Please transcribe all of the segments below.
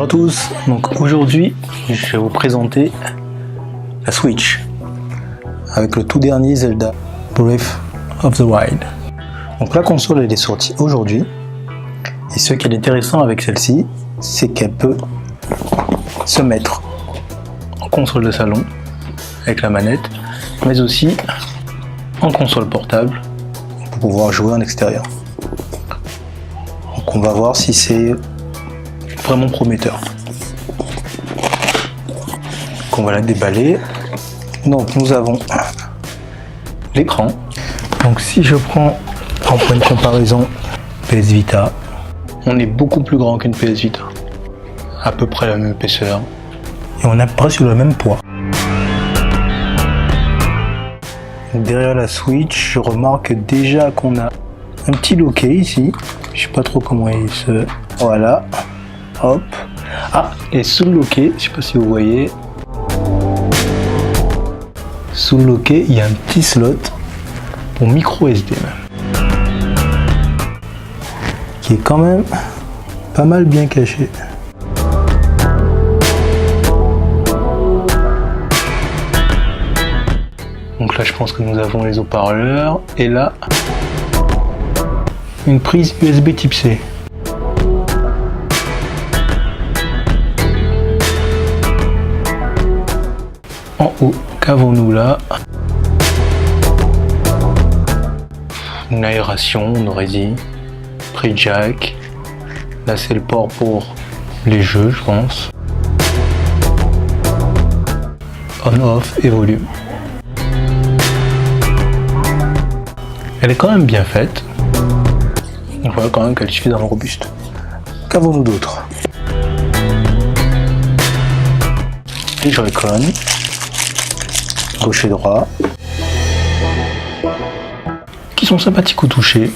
à tous, donc aujourd'hui je vais vous présenter la Switch avec le tout dernier Zelda Breath of the Wild. Donc la console elle est sortie aujourd'hui et ce qui est intéressant avec celle-ci c'est qu'elle peut se mettre en console de salon avec la manette mais aussi en console portable pour pouvoir jouer en extérieur. Donc on va voir si c'est vraiment prometteur. Donc on va la déballer. Donc nous avons l'écran. Donc si je prends en point de comparaison PS Vita, on est beaucoup plus grand qu'une PS Vita. À peu près la même épaisseur. Et on a presque le même poids. Derrière la Switch, je remarque déjà qu'on a un petit loquet ici. Je sais pas trop comment il se... Voilà. Hop. Ah, et sous le loquet, je sais pas si vous voyez. Sous le loquet, il y a un petit slot pour micro SD même. Qui est quand même pas mal bien caché. Donc là, je pense que nous avons les haut-parleurs. Et là, une prise USB type C. En haut, qu'avons-nous là? Une aération, on aurait dit. Pris jack. Là, c'est le port pour les jeux, je pense. On-off et volume. Elle est quand même bien faite. On voit quand même qu'elle est suffisamment robuste. Qu'avons-nous d'autre? Les Joy-Con, gauche et droit, qui sont sympathiques au toucher,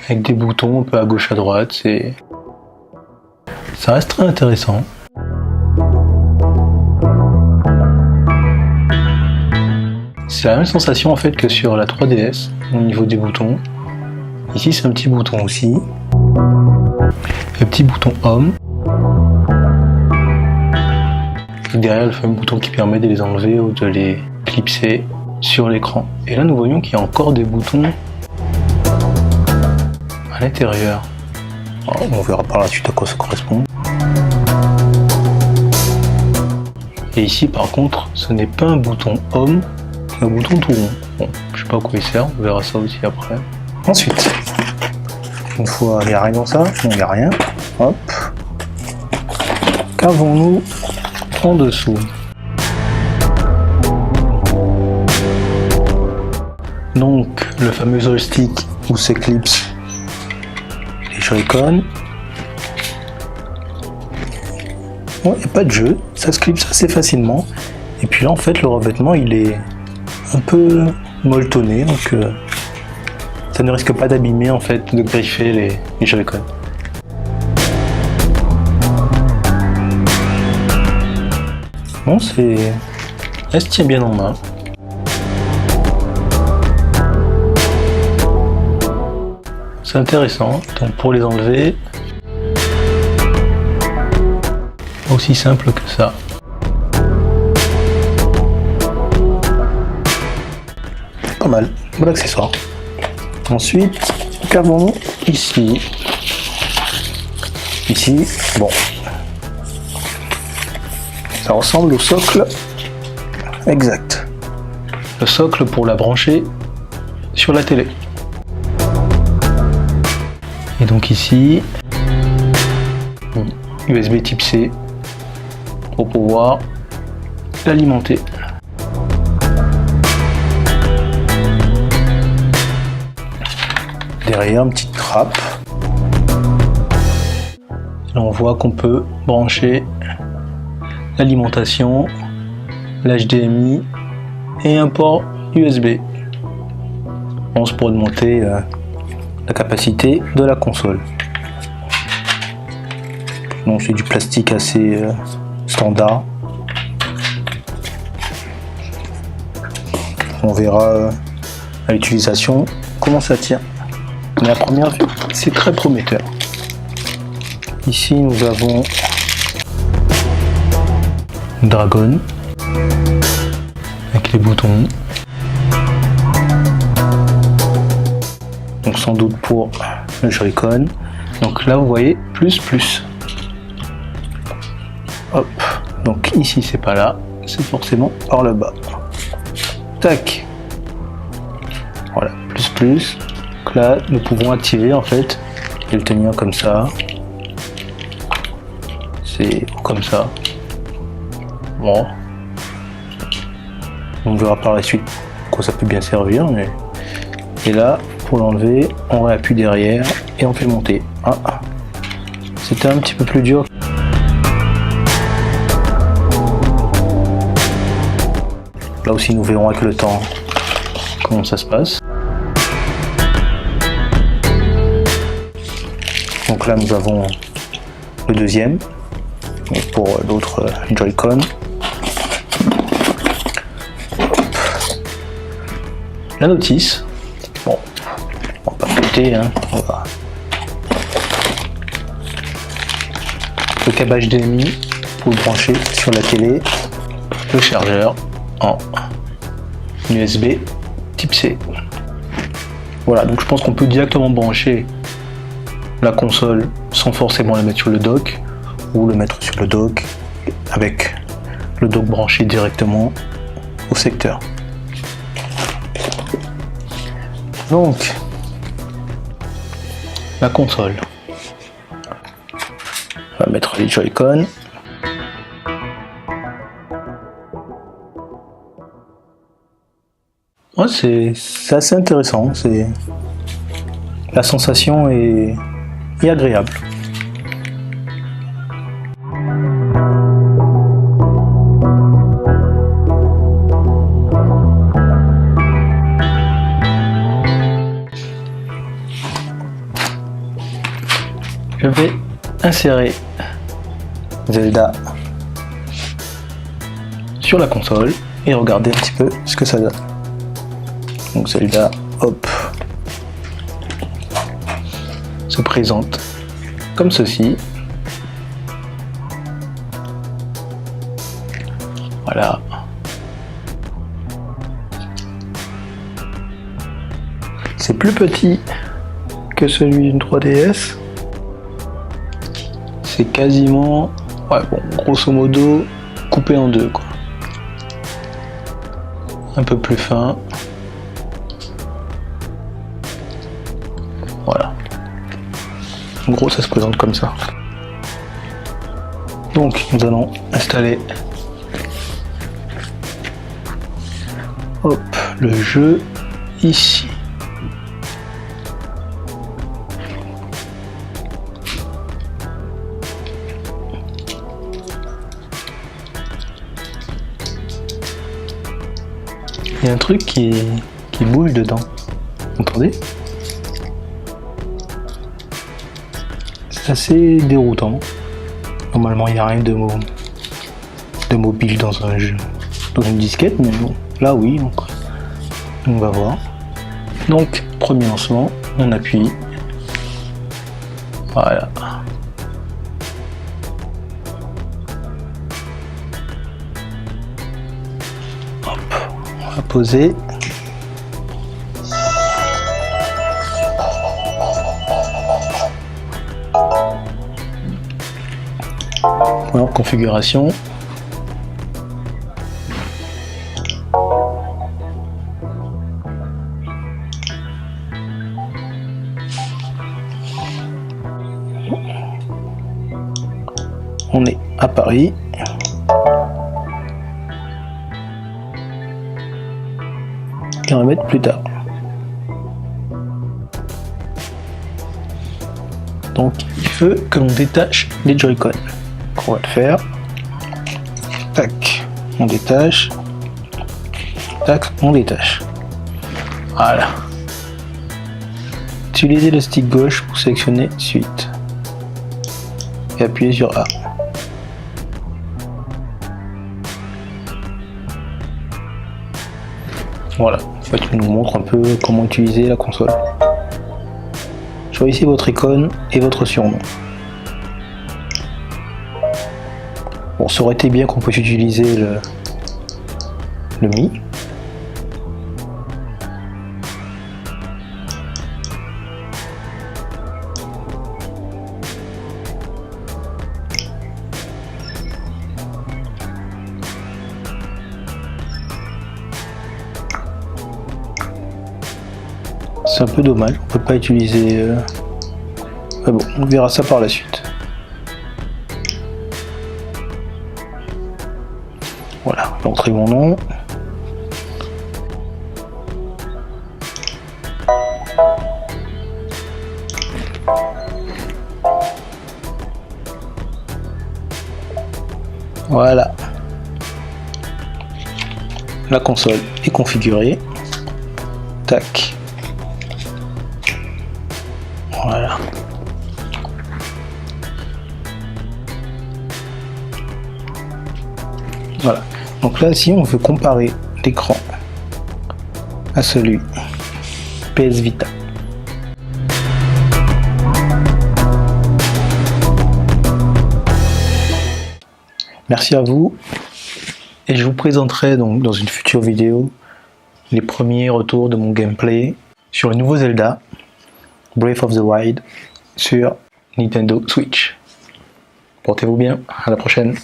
avec des boutons un peu à gauche à droite. Ça reste très intéressant. C'est la même sensation en fait que sur la 3DS au niveau des boutons. Ici c'est un petit bouton aussi. Le petit bouton Home. Et derrière le fameux bouton qui permet de les enlever ou de les clipser sur l'écran. Et là nous voyons qu'il y a encore des boutons à l'intérieur. On verra par la suite à quoi ça correspond. Et ici par contre ce n'est pas un bouton Home. Un bouton tout rond. Bon, je sais pas à quoi il sert, on verra ça aussi après. Ensuite, une fois, il n'y a rien dans ça, non, il n'y a rien. Hop. Qu'avons-nous en dessous? Donc, le fameux joystick où s'éclipsent les Joy-Con. Bon, il n'y a pas de jeu, ça se clipse assez facilement. Et puis là, en fait, le revêtement, il est un peu molletonné, donc ça ne risque pas d'abîmer en fait, de griffer les Joy-Con. Bon, elle se tient bien en main. C'est intéressant, donc pour les enlever, aussi simple que ça. Pas mal, bon accessoire. Ensuite, qu'avons-nous ici? Ici, bon, ça ressemble au socle exact. Le socle pour la brancher sur la télé. Et donc ici, USB type C pour pouvoir l'alimenter. Derrière, une petite trappe. Là, on voit qu'on peut brancher l'alimentation, l'HDMI et un port USB. Je pense pour augmenter la capacité de la console. Donc c'est du plastique assez standard. On verra à l'utilisation comment ça tient. Mais à première vue, c'est très prometteur. Ici nous avons Dragon avec les boutons. Donc sans doute pour le Joy-Con. Donc là vous voyez plus. Hop. Donc ici c'est pas là, c'est forcément par le bas. Tac. Voilà, plus. Donc là nous pouvons activer en fait et le tenir comme ça. C'est comme ça. Bon. On verra par la suite quoi ça peut bien servir. Mais... Et là, pour l'enlever, on réappuie derrière et on fait monter. Ah. C'était un petit peu plus dur. Là aussi nous verrons avec le temps comment ça se passe. Donc là nous avons le deuxième pour l'autre Joy-Con. La notice. Bon, on va pas péter, hein. On va... Le câble HDMI pour le brancher sur la télé. Le chargeur en USB type C. Voilà, donc je pense qu'on peut directement brancher la console sans forcément la mettre sur le dock ou le mettre sur le dock avec le dock branché directement au secteur. Donc la console, on va mettre les Joy-Con. Ouais, c'est assez intéressant, la sensation est agréable. Je vais insérer Zelda sur la console et regarder un petit peu ce que ça donne. Donc Zelda, hop, se présente comme ceci. Voilà. C'est plus petit que celui d'une 3DS. C'est quasiment, ouais, bon, grosso modo, coupé en deux, quoi. Un peu plus fin. Voilà. En gros, ça se présente comme ça. Donc, nous allons installer le jeu ici. Il y a un truc qui bouge dedans. Vous entendez? C'est assez déroutant. Normalement, il n'y a rien de mobile dans un jeu, dans une disquette, mais bon, là oui, donc on va voir. Donc, premier lancement, on appuie. Voilà. Hop, on va poser. Première configuration. On est à Paris. Et on va mettre plus tard. Donc il faut que l'on détache les Joy-Con. On va le faire. Tac, on détache. Tac, on détache. Voilà. Utilisez le stick gauche pour sélectionner suite. Et appuyez sur A. Voilà, en fait, il nous montre un peu comment utiliser la console. Choisissez votre icône et votre surnom. Bon, ça aurait été bien qu'on puisse utiliser le Mi. C'est un peu dommage, on peut pas utiliser... Mais bon, on verra ça par la suite. Voilà, j'entrer mon nom. Voilà. La console est configurée. Tac. Voilà. Voilà. Donc là, si on veut comparer l'écran à celui PS Vita. Merci à vous. Et je vous présenterai donc dans une future vidéo les premiers retours de mon gameplay sur le nouveau Zelda Breath of the Wild sur Nintendo Switch. Portez-vous bien, à la prochaine.